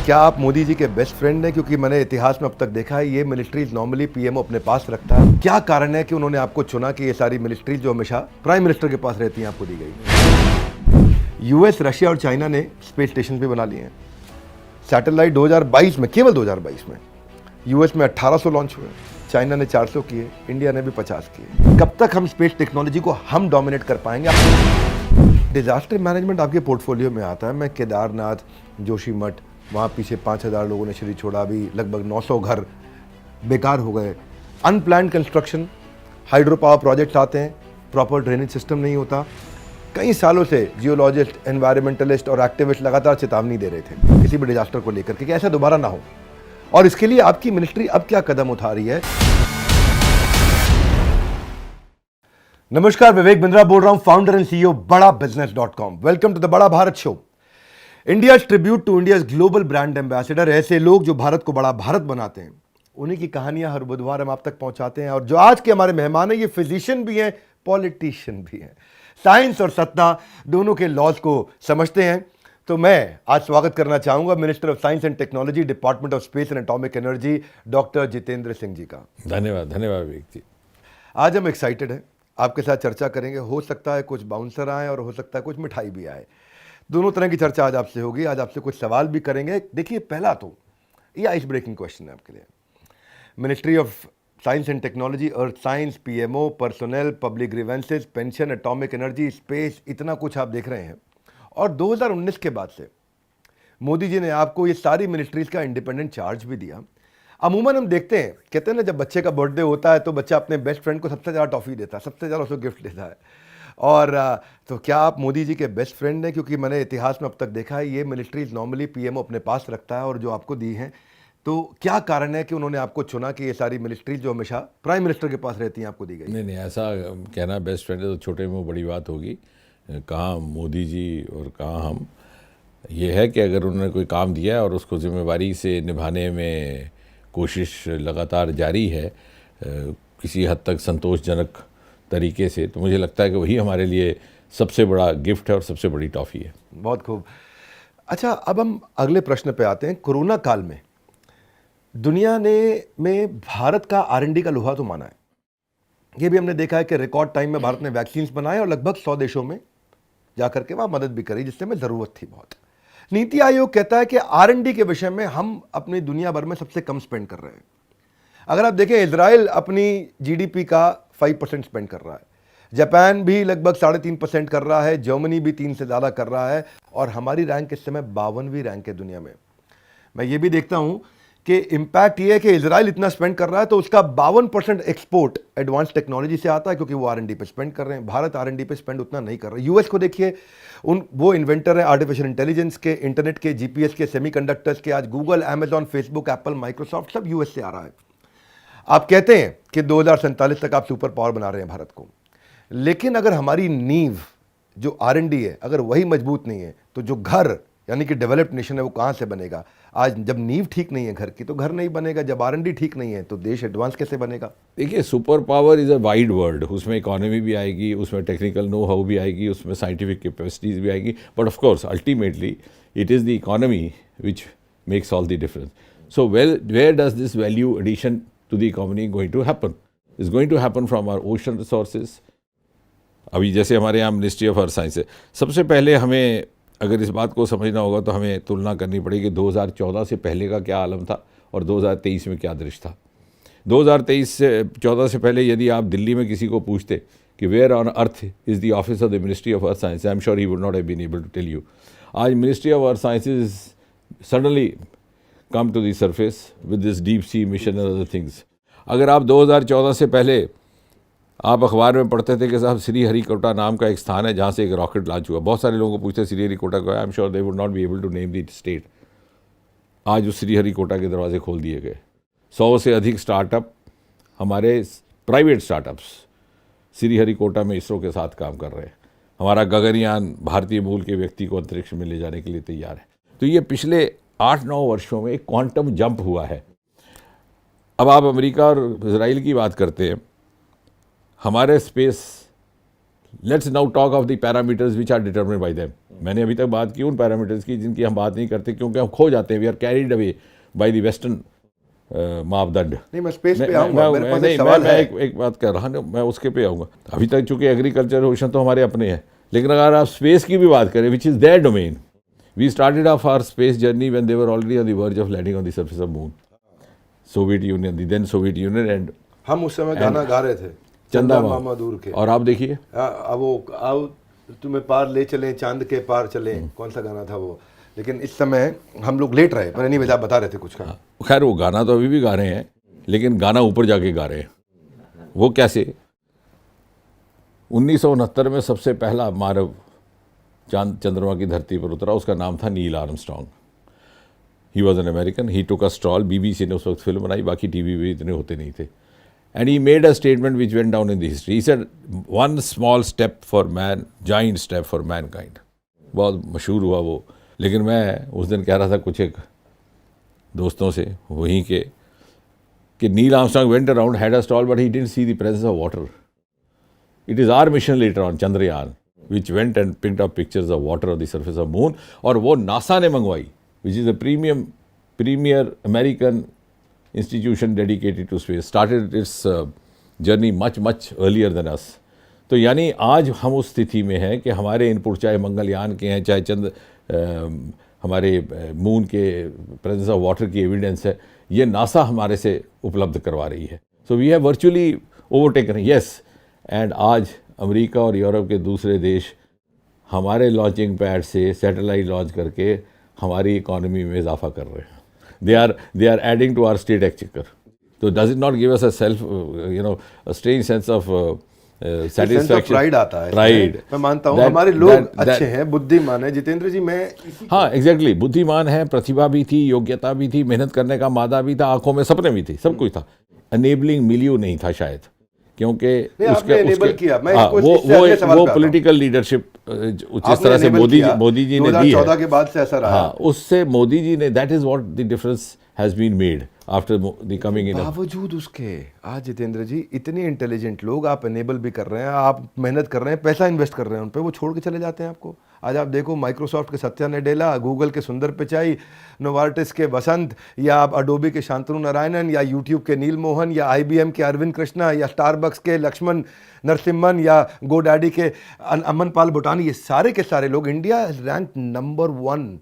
क्या आप मोदी जी के बेस्ट फ्रेंड हैं? क्योंकि मैंने इतिहास में अब तक देखा है ये मिनिस्ट्रीज नॉर्मली पीएमओ अपने पास रखता है। क्या कारण है कि उन्होंने आपको चुना कि ये सारी मिनिस्ट्रीज जो हमेशा प्राइम मिनिस्टर के पास रहती हैं आपको दी गई? यूएस, रशिया और चाइना ने स्पेस स्टेशन भी बना लिए हैं। सैटेलाइट 2022 में, केवल 2022 में यूएस में 1800 लॉन्च हुए, चाइना ने 400 किए, इंडिया ने भी 50 किए। कब तक हम स्पेस टेक्नोलॉजी को हम डोमिनेट कर पाएंगे? डिजास्टर मैनेजमेंट आपके पोर्टफोलियो में आता है। मैं केदारनाथ, जोशीमठ, वहाँ पीछे 5000 लोगों ने शरीर छोड़ा, अभी लगभग 900 घर बेकार हो गए। Unplanned construction, hydro power projects आते हैं, प्रॉपर ड्रेनेज सिस्टम नहीं होता। कई सालों से जियोलॉजिस्ट, एनवायरमेंटलिस्ट और एक्टिविस्ट लगातार चेतावनी दे रहे थे किसी भी डिजास्टर को लेकर कि ऐसा दोबारा ना हो, और इसके लिए आपकी मिनिस्ट्री अब क्या कदम उठा रही है? नमस्कार, विवेक बिंद्रा बोल रहा हूं, फाउंडर एंड सीईओ बड़ा बिजनेस.com। वेलकम टू द बड़ा Bharat show. India tribute to India global brand ambassador, ऐसे लोग जो भारत को बड़ा भारत बनाते हैं, उन्हीं की कहानियां हर बुधवार हम आप तक पहुंचाते हैं। और जो आज के हमारे मेहमान हैं, ये फिजिशियन भी हैं, पॉलिटिशियन भी हैं, साइंस और सत्ता दोनों के लॉज को समझते हैं। तो मैं आज स्वागत करना चाहूंगा minister of science and technology, department of space and atomic energy, doctor Jitendra Singh ji का। धन्यवाद धन्यवाद विवेक जी। आज हम एक्साइटेड हैं, आपके साथ चर्चा करेंगे। हो सकता है कुछ बाउंसर आए और हो सकता है कुछ मिठाई भी आए, दोनों तरह की चर्चा आज आपसे होगी। आज आपसे कुछ सवाल भी करेंगे। देखिए, पहला तो ये आइस ब्रेकिंग क्वेश्चन है आपके लिए। Ministry of science and technology, earth science, PMO, personnel, public grievances, pension, atomic energy, space, इतना कुछ आप देख रहे हैं। और 2019 के बाद से मोदी जी ने आपको ये सारी मिनिस्ट्रीज का इंडिपेंडेंट चार्ज भी दिया। अमूमन हम देखते हैं, कहते हैं ना, जब बच्चे का बर्थडे होता है तो बच्चा अपने बेस्ट फ्रेंड को सबसे ज़्यादा टॉफ़ी देता है, सबसे ज़्यादा उसको गिफ्ट देता है। और तो क्या आप मोदी जी के बेस्ट फ्रेंड हैं? क्योंकि मैंने इतिहास में अब तक देखा है ये मिनिस्ट्रीज नॉर्मली पीएमओ अपने पास रखता है, और जो आपको दी हैं, तो क्या कारण है कि उन्होंने आपको चुना कि ये सारी मिनिस्ट्रीज जो हमेशा प्राइम मिनिस्टर के पास रहती हैं आपको दी गई? नहीं, ऐसा कहना बेस्ट फ्रेंड है तो छोटे में बड़ी बात होगी। कहाँ मोदी जी और कहाँ हम। ये है कि अगर उन्होंने कोई काम दिया है और उसको जिम्मेवारी से निभाने में कोशिश लगातार जारी है, किसी हद तक संतोषजनक तरीके से, तो मुझे लगता है कि वही हमारे लिए सबसे बड़ा गिफ्ट है और सबसे बड़ी टॉफ़ी है। बहुत खूब। अच्छा, अब हम अगले प्रश्न पे आते हैं। कोरोना काल में दुनिया ने में भारत का R&D का लोहा तो माना है। ये भी हमने देखा है कि रिकॉर्ड टाइम में भारत ने वैक्सीन बनाए और लगभग 100 देशों में जाकर के वहाँ मदद भी करी, जिससे हमें ज़रूरत थी बहुत। नीति आयोग कहता है कि R&D के विषय में हम अपनी दुनिया भर में सबसे कम स्पेंड कर रहे हैं। अगर आप देखें, इजराइल अपनी जीडीपी का 5% स्पेंड कर रहा है, जापान भी लगभग 3.5% कर रहा है, जर्मनी भी 3 से ज़्यादा कर रहा है, और हमारी रैंक इस समय 52वीं रैंक है दुनिया में। मैं ये भी देखता हूँ कि इम्पैक्ट ये है कि इजराइल इतना स्पेंड कर रहा है तो उसका 52% एक्सपोर्ट एडवांस टेक्नोलॉजी से आता है, क्योंकि वो R&D पे स्पेंड कर रहे हैं। भारत R&D पे स्पेंड उतना नहीं कर रहा है। यूएस को देखिए, वो इन्वेंटर है आर्टिफिशियल इंटेलिजेंस के, इंटरनेट के, जीपीएस के, सेमीकंडक्टर्स के। आज Google, Amazon, Facebook, Apple, Microsoft सब यूएस से आ रहा है। आप कहते हैं कि 2047 तक आप सुपर पावर बना रहे हैं भारत को, लेकिन अगर हमारी नींव जो R&D है, अगर वही मजबूत नहीं है, तो जो घर यानी कि डेवलप्ड नेशन है वो कहाँ से बनेगा? आज जब नींव ठीक नहीं है घर की, तो घर नहीं बनेगा। जब R&D ठीक नहीं है तो देश एडवांस कैसे बनेगा? देखिए, super power is a wide word. उसमें इकोनॉमी भी आएगी, उसमें टेक्निकल नो हाउ भी आएगी, उसमें साइंटिफिक कैपेसिटीज़ भी आएगी, but of course ultimately it is the economy which makes all the difference. So where does this value addition to the economy going to happen? Is going to happen from our ocean resources. अभी जैसे हमारे यहाँ ministry of earth science है, सबसे पहले हमें अगर इस बात को समझना होगा तो हमें तुलना करनी पड़ेगी 2014 से पहले का क्या आलम था और 2023 में क्या दृश्य था। 2023 से 14 से पहले यदि आप दिल्ली में किसी को पूछते कि where on earth is the office of the ministry of earth science, I am sure he would not have been able to tell you. आज ministry of earth sciences suddenly come to the surface with this deep sea mission and other things. अगर आप 2014 से पहले आप अखबार में पढ़ते थे कि साहब श्रीहरिकोटा नाम का एक स्थान है जहाँ से एक रॉकेट लॉन्च हुआ, बहुत सारे लोगों को पूछते श्रीहरिकोटा को, I am sure they would not be able to name the state. आज उस श्रीहरिकोटा के दरवाजे खोल दिए गए। 100 से अधिक स्टार्टअप, हमारे प्राइवेट स्टार्टअप्स श्रीहरिकोटा में इसरो के साथ काम कर रहे हैं। हमारा गगनयान भारतीय मूल के व्यक्ति को अंतरिक्ष में ले जाने के लिए तैयार है। तो ये पिछले 8-9 वर्षों में एक क्वांटम जंप हुआ है। अब आप अमेरिका और इजराइल की बात करते हैं, हमारे space, let's now talk of the parameters which are determined by them. मैंने अभी तक बात की उन पैरामीटर्स की जिनकी हम बात नहीं करते, क्योंकि हम खो जाते हैं, we are carried away by the western मापदंड। नहीं, मैं स्पेस पे आऊंगा, मेरे पास एक सवाल मैं है। एक बात कर रहा हूँ, मैं उसके पे आऊँगा। अभी तक चूंकि एग्रीकल्चर ओशन तो हमारे अपने हैं, लेकिन अगर आप स्पेस की भी बात करें, which is their domain, we started off our space journey when they were already on the verge of landing on the surface of moon. Soviet Union, the then Soviet Union and हम उस समय गाना गा रहे थे, चंदा मामा दूर के। और आप देखिए अब वो आओ तुम्हें पार ले चलें, चांद के पार चलें, कौन सा गाना था वो। लेकिन इस समय हम लोग लेट रहे, पर नहीं, आप बता रहे थे कुछ का। खैर वो गाना तो अभी भी गा रहे हैं, लेकिन गाना ऊपर जाके गा रहे हैं। वो कैसे? 1969 में सबसे पहला मानव चांद चंद्रमा की धरती पर उतरा, उसका नाम था Neil Armstrong. He was an American, he took a stroll. BBC ने उस वक्त फिल्म बनाई, बाकी टीवी भी इतने होते नहीं थे। And he made a statement which went down in the history. He said one small step for man, giant step for Mankind. बहुत मशहूर हुआ वो। लेकिन मैं उस दिन कह रहा था कुछ एक दोस्तों से वहीं के, कि Neil Armstrong went around, had a stall, but he didn't see the presence of water. It is our mission later on, Chandrayaan, which went and picked up pictures of water on the surface of moon, और वो NASA ने मंगवाई, which is a premier American institution dedicated to space, started its journey much earlier than us। तो यानी आज हम उस स्थिति में हैं कि हमारे इनपुट, चाहे मंगलयान के हैं, चाहे हमारे मून के प्रेजेंस ऑफ वाटर की एविडेंस है, ये नासा हमारे से उपलब्ध करवा रही है। So we have virtually overtaken, yes. And आज अमेरिका और यूरोप के दूसरे देश हमारे लॉन्चिंग पैड से सैटेलाइट लॉन्च करके हमारी इकोनॉमी में इजाफा कर रहे हैं। They are adding to our state exchequer. तो does it not give us a self strange sense of satisfaction, pride आता है। प्राइड। मैं मानता हूँ हमारे लोग अच्छे हैं, बुद्धिमान है। जितेंद्र जी, मैं हाँ एग्जैक्टली, बुद्धिमान है, प्रतिभा भी थी, योग्यता भी थी, मेहनत करने का मादा भी था, आंखों में सपने भी थे, सब कुछ था। अनेबलिंग मिलियो नहीं था शायद, क्योंकि वो पॉलिटिकल लीडरशिप जिस तरह से मोदी जी ने दी है, 2014 के बाद से असर आया। हाँ, उससे मोदी जी ने, that is what the difference has been made after the coming in. बावजूद उसके आज जितेंद्र जी इतने इंटेलिजेंट लोग, आप एनेबल भी कर रहे हैं, आप मेहनत कर रहे हैं, पैसा इन्वेस्ट कर रहे हैं उन पे, वो छोड़ के चले जाते हैं आपको। आज आप देखो, माइक्रोसॉफ्ट के सत्या नडेला, गूगल के सुंदर पिचाई, नोवार्टिस के वसंत, या आप अडोबी के शांतनु नारायणन, या यूट्यूब के नील मोहन, या IBM के अरविंद कृष्णा, या स्टारबक्स के लक्ष्मण नरसिम्हन, या गोडैडी के अमन पाल भूटानी, ये सारे के सारे लोग, India rank number 1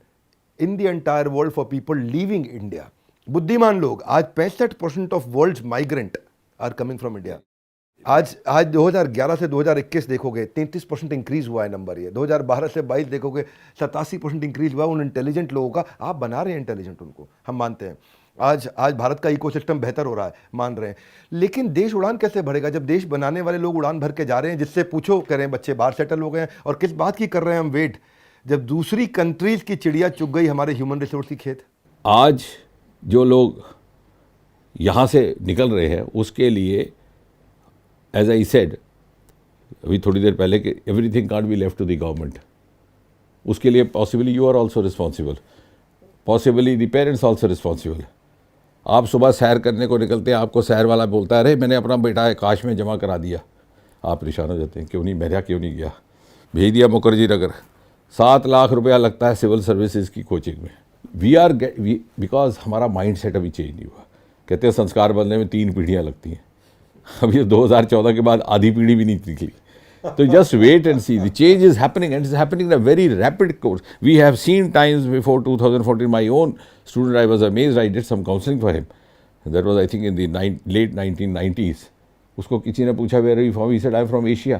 in the entire world for people leaving India. बुद्धिमान लोग, आज 65% of world migrant are coming from India. आज 2011 से 2021 देखोगे 33% इंक्रीज हुआ है नंबर। ये 2012 से 22 देखोगे 87% इंक्रीज हुआ उन इंटेलिजेंट लोगों का। आप बना रहे हैं इंटेलिजेंट उनको, हम मानते हैं। आज भारत का इकोसिस्टम बेहतर हो रहा है, मान रहे हैं। लेकिन देश उड़ान कैसे भरेगा जब देश बनाने वाले लोग उड़ान भर के जा रहे हैं? जिससे पूछो, करें बच्चे बाहर सेटल हो गए हैं, और किस बात की कर रहे हैं हम वेट, जब दूसरी कंट्रीज की चिड़िया चुग गई हमारे ह्यूमन रिसोर्स की खेत। आज जो लोग यहाँ से निकल रहे हैं उसके लिए, एज आई सेड अभी थोड़ी देर पहले, कि everything can't be left to the government. उसके लिए possibly you are also responsible, possibly the parents also responsible. आप सुबह सैर करने को निकलते हैं, आपको सैर वाला बोलता है, अरे मैंने अपना बेटा आकाश में जमा करा दिया। आप परेशान हो जाते हैं, क्यों नहीं मेरा, क्यों नहीं गया, भेज दिया मुखर्जी नगर। 7 लाख रुपया लगता है सिविल सर्विसेज की कोचिंग में। बिकॉज हमारा माइंड सेट अभी चेंज नहीं हुआ। कहते हैं संस्कार बदलने में 3 पीढ़ियाँ लगती हैं। अभी 2014 के बाद आधी पीढ़ी भी नहीं निकली। तो just wait and see, the change is happening and is happening in a very rapid course. We have seen times before 2014, my own student, I was amazed, I did some counselling for him, that was I think in the late 1990s। उसको किसी ने पूछा, where are you from? He said I am from Asia.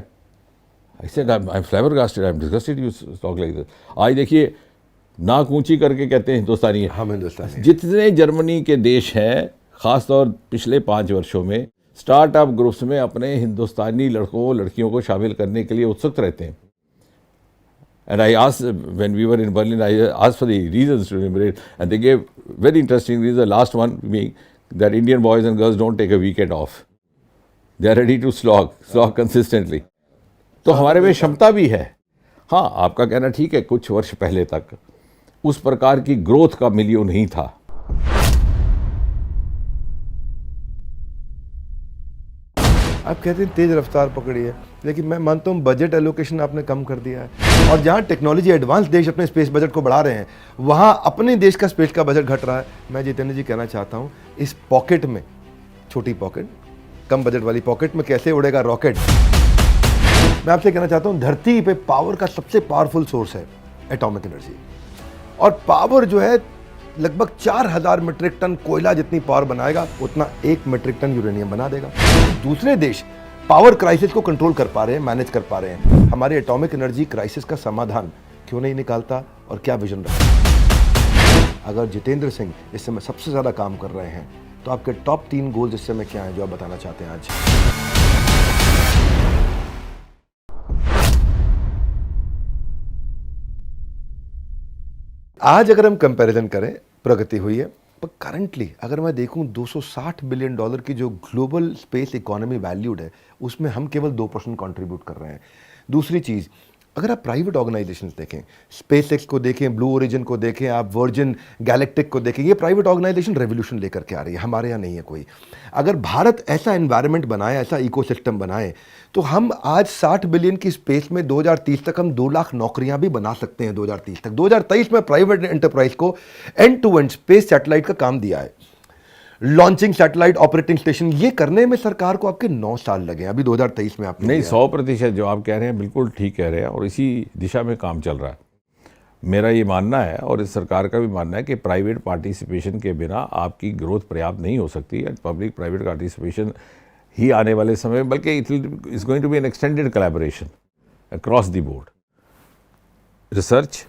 I said I am flabbergasted, I am disgusted you talk like this. आज देखिए, नाक ऊंची करके कहते हैं हिंदुस्तानी है। हम हिंदुस्तानी। जितने जर्मनी के देश हैं, खासतौर पिछले 5 वर्षों में, स्टार्टअप ग्रुप्स में अपने हिंदुस्तानी लड़कों लड़कियों को शामिल करने के लिए उत्सुक रहते हैं। And I asked when we were in Berlin, I asked for the reasons to immigrate, and they gave very interesting reason. Last one being that Indian boys and girls don't take a weekend off, they are ready to slog consistently. तो हमारे में क्षमता भी है। हाँ, आपका कहना ठीक है, कुछ वर्ष पहले तक उस प्रकार की ग्रोथ का मिलियो नहीं था। आप कहते हैं तेज रफ्तार पकड़ी है, लेकिन मैं मानता हूँ बजट एलोकेशन आपने कम कर दिया है। और जहां टेक्नोलॉजी एडवांस देश अपने स्पेस बजट को बढ़ा रहे हैं, वहां अपने देश का स्पेस का बजट घट रहा है। मैं जितेंद्र जी कहना चाहता हूं, इस पॉकेट में, छोटी पॉकेट, कम बजट वाली पॉकेट में कैसे उड़ेगा रॉकेट। मैं आपसे कहना चाहता हूं, धरती पे पावर का सबसे पावरफुल सोर्स है एटॉमिक एनर्जी, और पावर जो है लगभग 4000 मीट्रिक टन कोयला जितनी पावर बनाएगा, उतना 1 मीट्रिक टन यूरेनियम बना देगा। दूसरे देश पावर क्राइसिस को कंट्रोल कर पा रहे हैं, मैनेज कर पा रहे हैं। हमारे एटॉमिक एनर्जी क्राइसिस का समाधान क्यों नहीं निकालता, और क्या विजन रखता। अगर जितेंद्र सिंह इस समय सबसे ज्यादा काम कर रहे हैं, तो आपके टॉप 3 गोल्स इस समय क्या हैं जो आप बताना चाहते हैं आज। आज अगर हम कंपैरिजन करें, प्रगति हुई है, पर करंटली अगर मैं देखूं $260 बिलियन की जो ग्लोबल स्पेस इकोनॉमी वैल्यूड है, उसमें हम केवल 2% कंट्रीब्यूट कर रहे हैं। दूसरी चीज़, अगर आप प्राइवेट ऑर्गेनाइजेशंस देखें, स्पेसएक्स को देखें, ब्लू ओरिजिन को देखें, आप वर्जिन गैलेक्टिक को देखें, ये प्राइवेट ऑर्गेनाइजेशन रेवोल्यूशन लेकर के आ रही है, हमारे यहाँ नहीं है कोई। अगर भारत ऐसा एनवायरनमेंट बनाए, ऐसा इकोसिस्टम बनाए, तो हम आज 60 बिलियन की स्पेस में 2030 तक हम 2 लाख नौकरियां भी बना सकते हैं। 2030 तक, 2023 में प्राइवेट एंटरप्राइज को end to end space satellite का काम दिया है, लॉन्चिंग सैटेलाइट, ऑपरेटिंग स्टेशन, ये करने में सरकार को आपके 9 साल लगे हैं। अभी 2023 में आपने नहीं, 100% जो आप कह रहे हैं बिल्कुल ठीक कह रहे हैं, और इसी दिशा में काम चल रहा है। मेरा ये मानना है, और इस सरकार का भी मानना है, कि प्राइवेट पार्टिसिपेशन के बिना आपकी ग्रोथ पर्याप्त नहीं हो सकती है। पब्लिक प्राइवेट पार्टिसिपेशन ही आने वाले समय, बल्कि it is going to be an extended collaboration across the board. Research,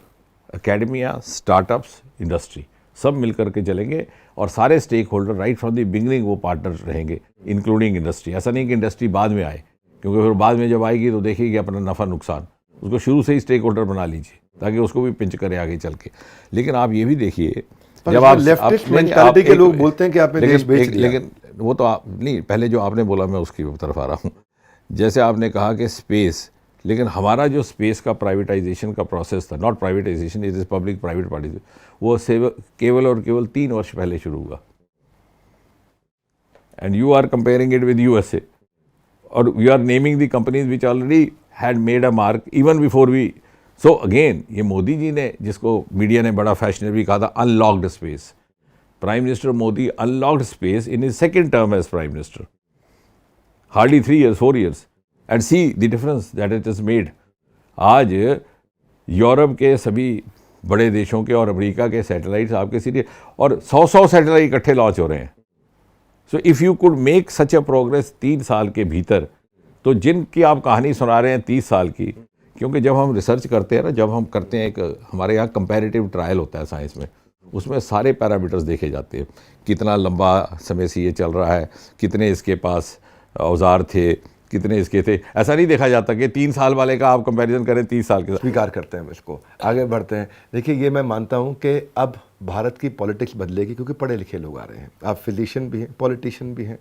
academia, startups, industry, सब मिलकर के चलेंगे, और सारे stakeholder right from the beginning वो पार्टनर रहेंगे, इंक्लूडिंग इंडस्ट्री। ऐसा नहीं कि इंडस्ट्री बाद में आए, क्योंकि फिर बाद में जब आएगी तो देखेगी अपना नफ़ा नुकसान। उसको शुरू से ही स्टेक होल्डर बना लीजिए, ताकि उसको भी पिंच करे आगे चल के। लेकिन आप ये भी देखिए, जब आप लेफ्टिस्ट मेंटालिटी के लोग बोलते हैं कि आपने देश बेच दिया, लेकिन वो तो आप नहीं, पहले जो आपने बोला मैं उसकी तरफ आ रहा हूँ। जैसे आपने कहा कि स्पेस, लेकिन हमारा जो स्पेस का प्राइवेटाइजेशन का प्रोसेस था, not privatisation, it is public private participation, वो केवल और केवल 3 वर्ष पहले शुरू हुआ। And you are comparing it with USA, और you are naming the companies which already had made a mark even before we. So again, ये मोदी जी ने, जिसको मीडिया ने बड़ा फैशनेबली कहा था unlocked space, prime minister Modi unlocked space in his second term as prime minister, hardly 3 years 4 years, and see the difference that it is made. आज Europe के सभी बड़े देशों के और अमेरिका के सैटेलाइट्स आपके सीधे, और 100 सैटेलाइट इकट्ठे लॉन्च हो रहे हैं। So if you could make such a progress 3 साल के भीतर, तो जिनकी आप कहानी सुना रहे हैं 30 साल की, क्योंकि जब हम रिसर्च करते हैं ना, जब हम करते हैं, एक हमारे यहाँ कंपैरेटिव ट्रायल होता है साइंस में, उसमें सारे पैरामीटर्स देखे जाते हैं, कितना लंबा समय से ये चल रहा है, कितने इसके पास औजार थे, कितने इसके थे। ऐसा नहीं देखा जाता कि 3 साल वाले का आप कंपैरिजन करें 30 साल के साथ। स्वीकार करते हैं इसको, आगे बढ़ते हैं। देखिए, ये मैं मानता हूं कि अब भारत की पॉलिटिक्स बदलेगी, क्योंकि पढ़े लिखे लोग आ रहे हैं। आप फिजिशियन भी हैं, पॉलिटिशियन भी हैं।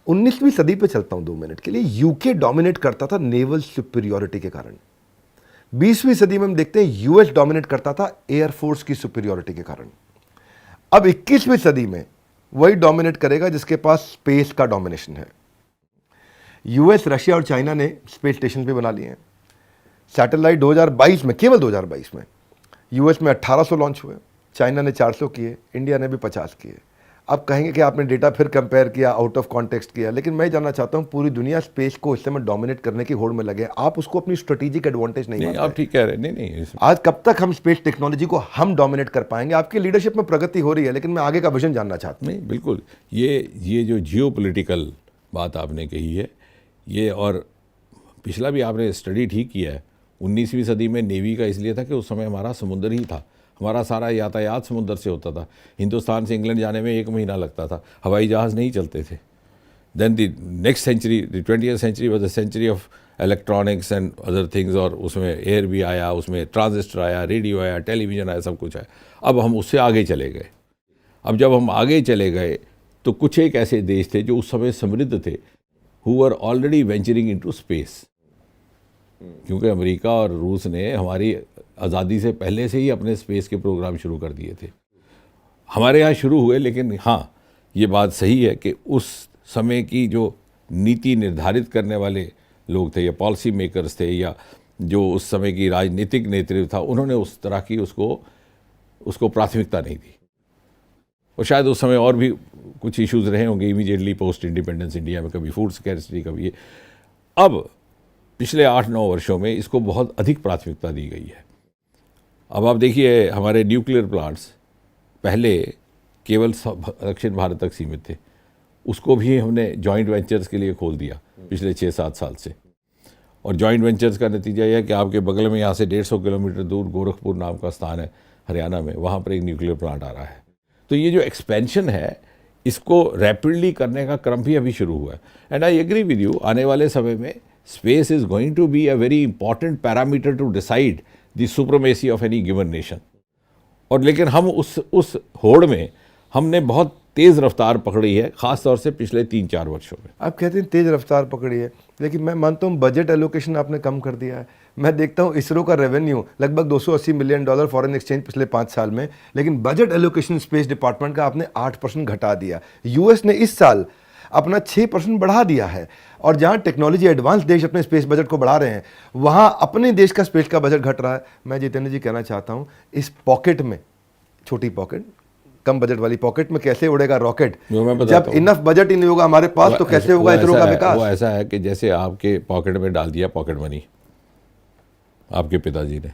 19वीं सदी पे चलता हूं 2 मिनट के लिए। यूके डोमिनेट करता था नेवल सुपीरियोरिटी के कारण। 20वीं सदी में हम देखते हैं यूएस डोमिनेट करता था एयरफोर्स की सुपीरियोरिटी के कारण। अब 21वीं सदी में वही डोमिनेट करेगा जिसके पास स्पेस का डोमिनेशन है। यूएस, रशिया और चाइना ने स्पेस स्टेशन भी बना लिए हैं। सैटेलाइट 2022 में, केवल 2022 में यूएस में 1800 लॉन्च हुए, चाइना ने 400 किए, इंडिया ने भी 50 किए। अब कहेंगे कि आपने डेटा फिर कंपेयर किया, आउट ऑफ कॉन्टेक्स्ट किया, लेकिन मैं जानना चाहता हूं, पूरी दुनिया स्पेस को इस समय डोमिनेट करने की होड़ में लगे। आप उसको अपनी स्ट्रेटेजिक एडवांटेज नहीं मानते। आप ठीक कह रहे हैं। नहीं, आज कब तक हम स्पेस टेक्नोलॉजी को हम डोमिनेट कर पाएंगे? आपकी लीडरशिप में प्रगति हो रही है, लेकिन मैं आगे का विजन जानना चाहता हूं। नहीं, बिल्कुल, ये जो जियोपॉलिटिकल बात आपने कही है, ये, और पिछला भी आपने स्टडी ठीक किया है। 19वीं सदी में नेवी का इसलिए था कि उस समय हमारा समुद्र ही था, हमारा सारा यातायात समुद्र से होता था। हिंदुस्तान से इंग्लैंड जाने में 1 महीना लगता था, हवाई जहाज़ नहीं चलते थे। Then the next century, the 20th century was the century of electronics and other things, और उसमें एयर भी आया, उसमें ट्रांजिस्टर आया, रेडियो आया, टेलीविज़न आया, सब कुछ आया। अब हम उससे आगे चले गए। अब जब हम आगे चले गए, तो कुछ एक ऐसे देश थे जो उस समय समृद्ध थे, who were already venturing into space, क्योंकि अमेरिका और रूस ने हमारी आज़ादी से पहले से ही अपने स्पेस के प्रोग्राम शुरू कर दिए थे। हमारे यहाँ शुरू हुए, लेकिन हाँ, ये बात सही है कि उस समय की जो नीति निर्धारित करने वाले लोग थे, या पॉलिसी मेकर्स थे, या जो उस समय की राजनीतिक नेतृत्व था, उन्होंने उस तरह की उसको प्राथमिकता नहीं दी। और शायद उस समय और भी कुछ इश्यूज रहे होंगे इमीडिएटली पोस्ट इंडिपेंडेंस इंडिया में, कभी फूड स्कैर्सिटी, कभी ये। अब पिछले 8-9 वर्षों में इसको बहुत अधिक प्राथमिकता दी गई है। अब आप देखिए, हमारे न्यूक्लियर प्लांट्स पहले केवल दक्षिण भारत तक सीमित थे, उसको भी हमने जॉइंट वेंचर्स के लिए खोल दिया पिछले 6-7 साल से। और जॉइंट वेंचर्स का नतीजा यह है कि आपके बगल में यहाँ से 150 किलोमीटर दूर गोरखपुर नाम का स्थान है हरियाणा में, वहाँ पर एक न्यूक्लियर प्लांट आ रहा है। तो ये जो एक्सपेंशन है, इसको रैपिडली करने का क्रम भी अभी शुरू हुआ है। And I agree with you, आने वाले समय में space is going to be a very important parameter to decide the supremacy of any given nation. और लेकिन हम उस होड़ में हमने बहुत तेज़ रफ्तार पकड़ी है, ख़ास तौर से पिछले 3-4 वर्षों में। आप कहते हैं तेज़ रफ्तार पकड़ी है, लेकिन मैं मानता हूँ बजट एलोकेशन आपने कम कर दिया है। मैं देखता हूँ इसरो का रेवेन्यू लगभग $280 मिलियन फॉरेन एक्सचेंज पिछले 5 साल में, लेकिन बजट एलोकेशन स्पेस डिपार्टमेंट का आपने 8% घटा दिया। यूएस ने इस साल अपना 6% बढ़ा दिया है। और जहाँ टेक्नोलॉजी एडवांस देश अपने स्पेस बजट को बढ़ा रहे हैं, वहाँ अपने देश का स्पेस का बजट घट रहा है। मैं जितेंद्र जी कहना चाहता हूँ, इस पॉकेट में, छोटी पॉकेट, कम बजट वाली पॉकेट में कैसे उड़ेगा रॉकेट? जब इनफ बजट ही नहीं होगा हमारे पास, तो कैसे होगा इसरो का विकास? वो ऐसा है कि जैसे आपके पॉकेट में डाल दिया पॉकेट मनी आपके पिताजी ने,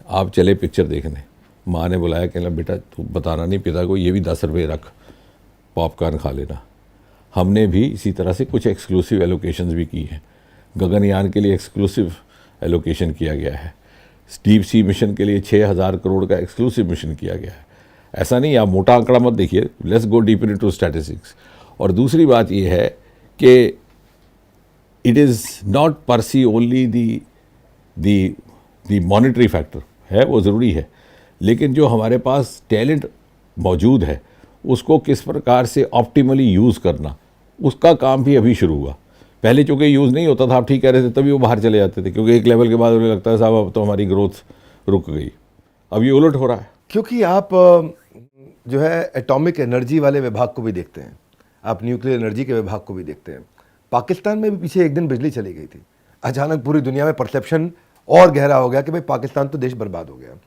आप चले पिक्चर देखने, माँ ने बुलाया, कहना बेटा तू बताना नहीं पिता को, ये भी 10 रुपये रख, पॉपकॉर्न खा लेना। हमने भी इसी तरह से कुछ एक्सक्लूसिव एलोकेशंस भी की हैं। गगनयान के लिए एक्सक्लूसिव एलोकेशन किया गया है, डीप सी मिशन के लिए 6000 करोड़ का एक्सक्लूसिव मिशन किया गया है। ऐसा नहीं, आप मोटा आंकड़ा मत देखिए, let's go deeper into statistics. और दूसरी बात ये है कि इट इज़ नॉट पर सी ओनली दी मॉनेटरी फैक्टर है, वो ज़रूरी है, लेकिन जो हमारे पास टैलेंट मौजूद है उसको किस प्रकार से ऑप्टिमली यूज़ करना, उसका काम भी अभी शुरू हुआ। पहले चूँकि यूज़ नहीं होता था, आप ठीक कह रहे थे, तभी वो बाहर चले जाते थे, क्योंकि एक लेवल के बाद उन्हें लगता है साहब अब तो हमारी ग्रोथ रुक गई। अब ये उलट हो रहा है, क्योंकि आप जो है एटॉमिक एनर्जी वाले विभाग को भी देखते हैं, आप न्यूक्लियर एनर्जी के विभाग को भी देखते हैं। पाकिस्तान में भी पीछे एक दिन बिजली चली गई थी, अचानक पूरी दुनिया में परसेप्शन और गहरा हो गया कि भाई पाकिस्तान तो देश बर्बाद हो गया।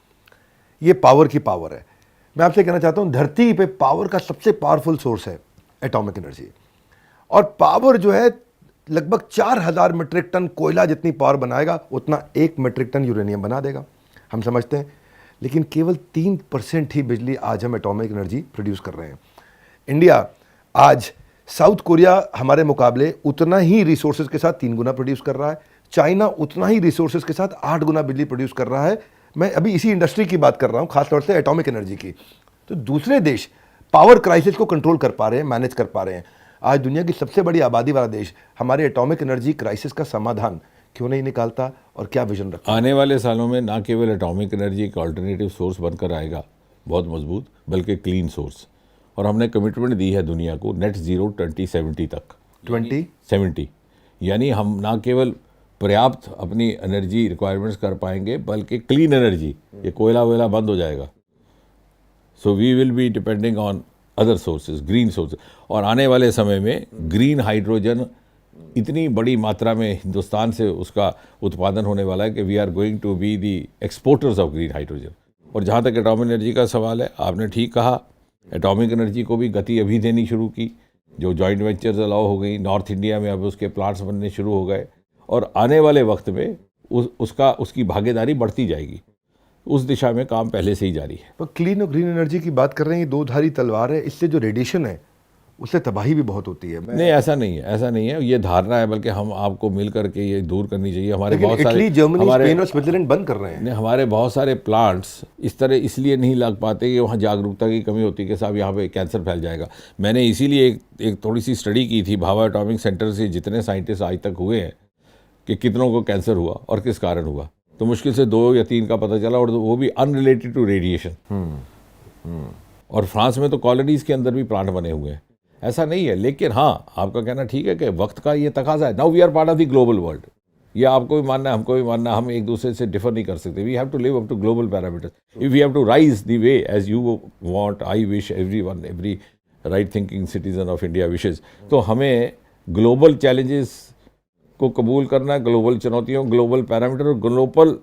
ये पावर की पावर है। मैं आपसे कहना चाहता हूँ, धरती पे पावर का सबसे पावरफुल सोर्स है एटॉमिक एनर्जी। और पावर जो है लगभग 4000 मीट्रिक टन कोयला जितनी पावर बनाएगा, उतना 1 मीट्रिक टन यूरेनियम बना देगा, हम समझते हैं। लेकिन केवल 3% ही बिजली आज हम एटॉमिक एनर्जी प्रोड्यूस कर रहे हैं। इंडिया आज साउथ कोरिया हमारे मुकाबले उतना ही रिसोर्सेज के साथ 3 गुना प्रोड्यूस कर रहा है, चाइना उतना ही रिसोर्सेज के साथ 8 गुना बिजली प्रोड्यूस कर रहा है। मैं अभी इसी इंडस्ट्री की बात कर रहा हूँ, खासतौर से एटॉमिक एनर्जी की। तो दूसरे देश पावर क्राइसिस को कंट्रोल कर पा रहे हैं, मैनेज कर पा रहे हैं। आज दुनिया की सबसे बड़ी आबादी वाला देश हमारे एटॉमिक एनर्जी क्राइसिस का समाधान क्यों नहीं निकालता, और क्या विजन रखता? आने वाले सालों में ना केवल एटॉमिक एनर्जी एक अल्टरनेटिव सोर्स बनकर आएगा बहुत मजबूत, बल्कि क्लीन सोर्स। और हमने कमिटमेंट दी है दुनिया को नेट ज़ीरो 2070 तक, 2070, यानी हम ना केवल पर्याप्त अपनी एनर्जी रिक्वायरमेंट्स कर पाएंगे, बल्कि क्लीन एनर्जी, ये कोयला वोयला बंद हो जाएगा। So we will be depending on other sources, green sources. और आने वाले समय में ग्रीन हाइड्रोजन इतनी बड़ी मात्रा में हिंदुस्तान से उसका उत्पादन होने वाला है कि we are going to be the exporters of green hydrogen. और जहाँ तक एटॉमिक एनर्जी का सवाल है, आपने ठीक कहा, एटॉमिक एनर्जी को भी गति अभी देनी शुरू की, जो जॉइंट वेंचर्स अलाउ हो गई, नॉर्थ इंडिया में अब उसके प्लांट्स बनने शुरू हो गए, और आने वाले वक्त में उसकी भागीदारी बढ़ती जाएगी। उस दिशा में काम पहले से ही जारी है। पर क्लीन और ग्रीन एनर्जी की बात कर रहे हैं, ये 2 धारी तलवार है, इससे जो रेडिएशन है उससे तबाही भी बहुत होती है। नहीं, ऐसा नहीं है, ऐसा नहीं है, ये धारणा है, बल्कि हम आपको मिल करके ये दूर करनी चाहिए। हमारे बहुत सारे, जर्मनी, स्पेन और स्विट्जरलैंड बंद कर रहे हैं। हमारे बहुत सारे प्लांट्स इस तरह इसलिए नहीं लग पाते कि वहाँ जागरूकता की कमी होती है कि साहब यहाँ पे कैंसर फैल जाएगा। मैंने इसीलिए एक थोड़ी सी स्टडी की थी, भाभा एटॉमिक सेंटर से जितने साइंटिस्ट आज तक हुए हैं कि कितनों को कैंसर हुआ और किस कारण हुआ, तो मुश्किल से 2 या 3 का पता चला, और वो भी अनरिलेटेड टू रेडिएशन। और फ्रांस में तो कॉलोनीज के अंदर भी प्लांट बने हुए हैं, ऐसा नहीं है। लेकिन हाँ, आपका कहना ठीक है कि वक्त का ये तकाजा है। Now we are part of the global world, ये आपको भी मानना है, हमको भी मानना है, हम एक दूसरे से डिफर नहीं कर सकते। We have to live up to global parameters. If we have to rise the way as you want, I wish, everyone, every right thinking citizen of India wishes, तो हमें ग्लोबल चैलेंजेस को कबूल करना है, global चुनौतियों, global parameter और global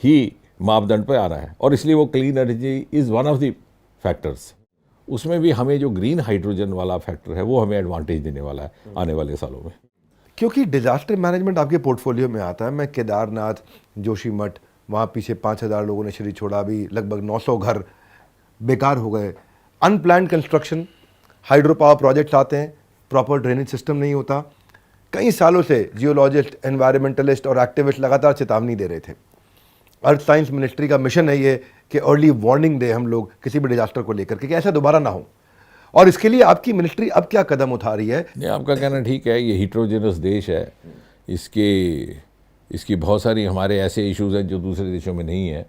ही मापदंड पर आना है। और इसलिए वो clean energy is one of the factors. उसमें भी हमें जो ग्रीन हाइड्रोजन वाला फैक्टर है वो हमें एडवांटेज देने वाला है आने वाले सालों में। क्योंकि डिजास्टर मैनेजमेंट आपके पोर्टफोलियो में आता है। मैं केदारनाथ, जोशीमठ, वहाँ पीछे 5,000 लोगों ने शरीर छोड़ा, अभी लगभग 900 घर बेकार हो गए। Unplanned construction, hydro power projects आते हैं, प्रॉपर ड्रेनेज सिस्टम नहीं होता। कई सालों से जियोलॉजिस्ट, एनवायरमेंटलिस्ट और एक्टिविस्ट लगातार चेतावनी दे रहे थे। अर्थ साइंस मिनिस्ट्री का मिशन है ये कि अर्ली वार्निंग दे हम लोग किसी भी डिजास्टर को लेकर के, कि ऐसा दोबारा ना हो। और इसके लिए आपकी मिनिस्ट्री अब क्या कदम उठा रही है? नहीं, आपका कहना ठीक है, ये हीट्रोजेनस देश है, इसकी बहुत सारी हमारे ऐसे इश्यूज हैं जो दूसरे देशों में नहीं है।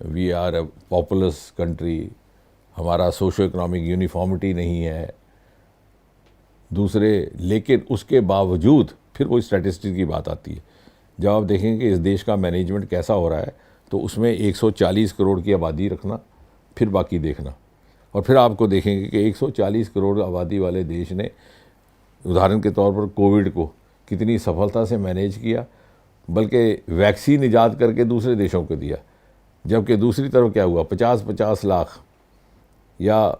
We are a populous country, हमारा सोशो इकोनॉमिक यूनिफॉर्मिटी नहीं है दूसरे, लेकिन उसके बावजूद फिर कोई स्टैटिस्टिक्स की बात आती है। जब आप देखेंगे कि इस देश का मैनेजमेंट कैसा हो रहा है तो उसमें 140 करोड़ की आबादी रखना, फिर बाकी देखना, और फिर आपको देखेंगे कि 140 करोड़ आबादी वाले देश ने उदाहरण के तौर पर कोविड को कितनी सफलता से मैनेज किया, बल्कि वैक्सीन ईजाद करके दूसरे देशों को दिया। जबकि दूसरी तरफ क्या हुआ, 50-50 लाख या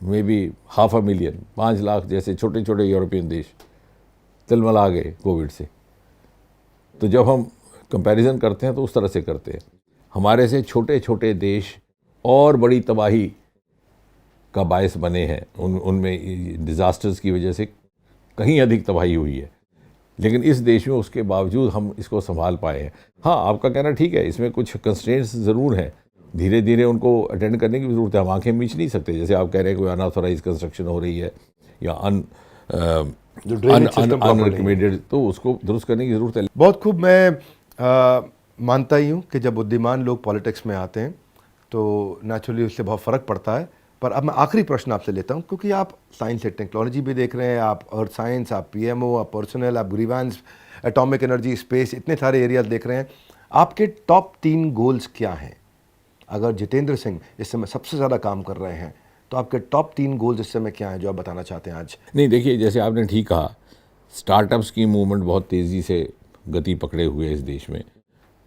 मे बी 500,000, 5 लाख जैसे छोटे छोटे यूरोपियन देश तिलमिला गए कोविड से। तो जब हम कंपैरिजन करते हैं तो उस तरह से करते हैं। हमारे से छोटे छोटे देश और बड़ी तबाही का बायस बने हैं, उनमें डिज़ास्टर्स की वजह से कहीं अधिक तबाही हुई है, लेकिन इस देश में उसके बावजूद हम इसको संभाल पाए हैं। हाँ, आपका कहना ठीक है, इसमें कुछ कंस्ट्रेंट्स ज़रूर हैं, धीरे धीरे उनको अटेंड करने की ज़रूरत है। हम आँखें मीच नहीं सकते। जैसे आप कह रहे हैं कोई अनऑथोराइज कंस्ट्रक्शन हो रही है या अनरिकमेंडेड, तो उसको दुरुस्त करने की ज़रूरत है। बहुत खूब। मैं मानता ही हूँ कि जब बुद्धिमान लोग पॉलिटिक्स में आते हैं तो नेचुरली उससे बहुत फ़र्क पड़ता है। पर अब मैं आखिरी प्रश्न आपसे लेता हूँ, क्योंकि आप साइंस एंड टेक्नोलॉजी भी देख रहे हैं, आप अर्थ साइंस, आप पीएमओ, आप पर्सनल, आप ग्रीवांस, एटॉमिक एनर्जी, स्पेस, इतने सारे एरियाज देख रहे हैं। आपके टॉप 3 गोल्स क्या हैं? अगर जितेंद्र सिंह इस समय सबसे ज़्यादा काम कर रहे हैं तो आपके टॉप 3 गोल्स इस समय क्या हैं जो आप बताना चाहते हैं आज? नहीं, देखिए, जैसे आपने ठीक कहा, स्टार्टअप्स की मूवमेंट बहुत तेज़ी से गति पकड़े हुए इस देश में,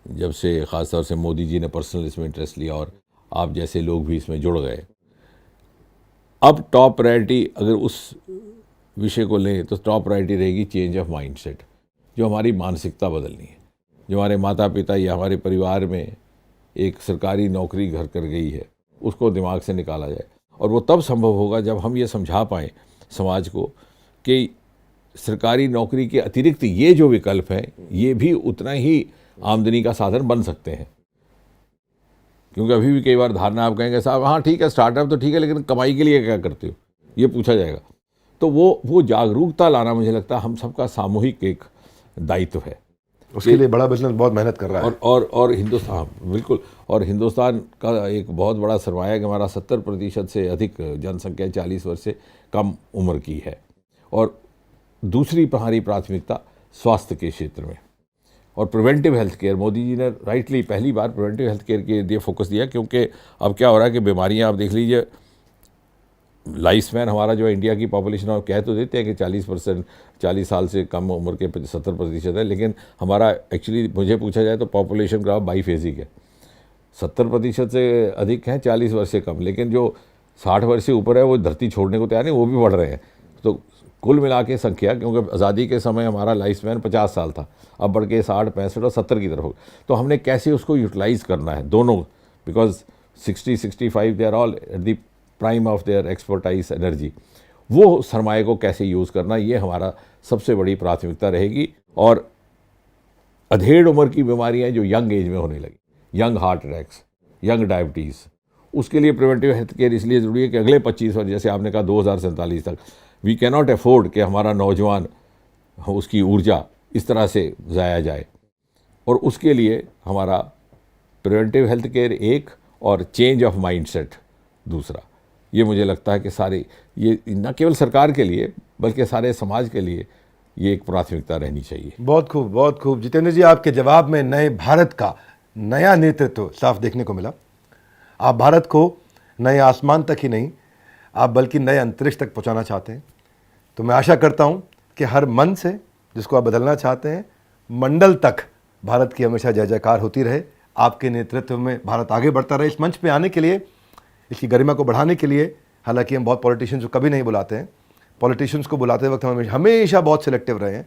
जब से ख़ास तौर से मोदी जी ने पर्सनल इसमें इंटरेस्ट लिया और आप जैसे लोग भी इसमें जुड़ गए। अब टॉप प्रायोरिटी अगर उस विषय को लें तो टॉप प्रायोरिटी रहेगी चेंज ऑफ माइंडसेट, जो हमारी मानसिकता बदलनी है। जो हमारे माता पिता या हमारे परिवार में एक सरकारी नौकरी घर कर गई है, उसको दिमाग से निकाला जाए। और वो तब संभव होगा जब हम ये समझा पाएँ समाज को कि सरकारी नौकरी के अतिरिक्त ये जो विकल्प हैं ये भी उतना ही आमदनी का साधन बन सकते हैं। क्योंकि अभी भी कई बार धारणा आप कहेंगे साहब हाँ ठीक है स्टार्टअप तो ठीक है, लेकिन कमाई के लिए क्या करते हो, ये पूछा जाएगा। तो वो जागरूकता लाना मुझे लगता है हम सबका सामूहिक एक दायित्व है। उसके लिए बड़ा बिजनेस बहुत मेहनत कर रहा है। और हिंदुस्तान, बिल्कुल, और हिंदुस्तान का एक बहुत बड़ा सरमाया है कि हमारा 70% से अधिक जनसंख्या 40 वर्ष से कम उम्र की है। और दूसरी हमारी प्राथमिकता स्वास्थ्य के क्षेत्र में और preventive health care. Modi ji ने राइटली पहली बार प्रिवेंटिव हेल्थ केयर के लिए फोकस दिया, क्योंकि अब क्या हो रहा है कि बीमारियां आप देख लीजिए, लाइफ स्पैन हमारा जो इंडिया की पॉपुलेशन और कह तो देते हैं कि 40% 40 साल से कम उम्र के 70% है, लेकिन हमारा एक्चुअली मुझे पूछा जाए तो पॉपुलेशन ग्राफ बाईफेजिक है। 70% से अधिक हैं 40 वर्ष से कम, लेकिन जो 60 वर्ष से ऊपर है वो धरती छोड़ने को तैयार नहीं, वो भी बढ़ रहे हैं। तो कुल मिला के संख्या, क्योंकि आज़ादी के समय हमारा लाइफ स्पैन 50 साल था, अब बढ़ के 60, 65 और 70 की तरफ हो। तो हमने कैसे उसको यूटिलाइज़ करना है दोनों, because 60, 65 they are all at the prime of their expertise energy, वो सरमाए को कैसे यूज़ करना, ये हमारा सबसे बड़ी प्राथमिकता रहेगी। और अधेड़ उम्र की बीमारियाँ जो यंग एज में होने लगी, young heart attacks, young diabetes, उसके लिए प्रिवेंटिव हेल्थ केयर इसलिए ज़रूरी है कि अगले 25 वर्ष, जैसे आपने कहा 2047 तक, वी कैन नॉट अफोर्ड कि हमारा नौजवान उसकी ऊर्जा इस तरह से ज़ाया जाए। और उसके लिए हमारा प्रिवेंटिव हेल्थ केयर एक और चेंज ऑफ माइंडसेट दूसरा, ये मुझे लगता है कि सारे, ये न केवल सरकार के लिए बल्कि सारे समाज के लिए ये एक प्राथमिकता रहनी चाहिए। बहुत खूब, बहुत खूब। जितेंद्र जी, आपके जवाब में नए भारत का नया नेतृत्व साफ देखने को मिला। आप भारत को नए आसमान तक ही नहीं, आप बल्कि नए अंतरिक्ष तक पहुंचाना चाहते हैं। तो मैं आशा करता हूं कि हर मन से, जिसको आप बदलना चाहते हैं, मंडल तक भारत की हमेशा जय जयकार होती रहे। आपके नेतृत्व में भारत आगे बढ़ता रहे। इस मंच पे आने के लिए, इसकी गरिमा को बढ़ाने के लिए, हालांकि हम बहुत पॉलिटिशियंस को कभी नहीं बुलाते हैं, पॉलिटिशियंस को बुलाते वक्त हम हमेशा बहुत सिलेक्टिव रहे हैं।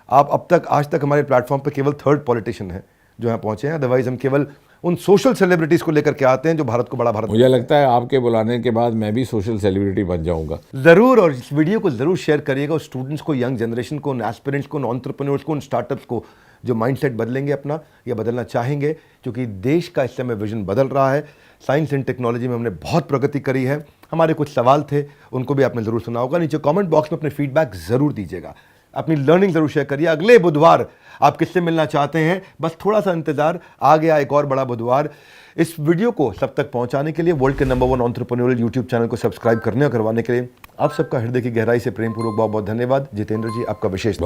आप अब तक आज तक हमारे प्लेटफॉर्म पे केवल थर्ड पॉलिटिशियन हैं जो यहाँ पहुँचे हैं। अदरवाइज हम केवल उन सोशल सेलिब्रिटीज़ को लेकर के आते हैं जो भारत को बड़ा भारत। मुझे लगता है आपके बुलाने के बाद मैं भी सोशल सेलिब्रिटी बन जाऊंगा। ज़रूर, और इस वीडियो को ज़रूर शेयर करिएगा। उस स्टूडेंट्स को, यंग जनरेशन को, उन एस्पिरेंट्स को, उन एंटरप्रेन्योर्स को, उन स्टार्टअप्स को जो माइंडसेट बदलेंगे अपना या बदलना चाहेंगे, क्योंकि देश का इस समय विजन बदल रहा है। साइंस एंड टेक्नोलॉजी में हमने बहुत प्रगति करी है। हमारे कुछ सवाल थे, उनको भी आपने ज़रूर सुना होगा। नीचे कमेंट बॉक्स में अपने फीडबैक ज़रूर दीजिएगा, अपनी लर्निंग ज़रूर शेयर करिए। अगले बुधवार आप किससे मिलना चाहते हैं, बस थोड़ा सा इंतजार, आ गया एक और बड़ा बुधवार। इस वीडियो को सब तक पहुंचाने के लिए, वर्ल्ड के नंबर 1 एंटरप्रेन्योरियल यूट्यूब चैनल को सब्सक्राइब करने और करवाने के लिए आप सबका हृदय की गहराई से प्रेमपूर्वक बहुत बहुत धन्यवाद। जितेंद्र जी, आपका विशेष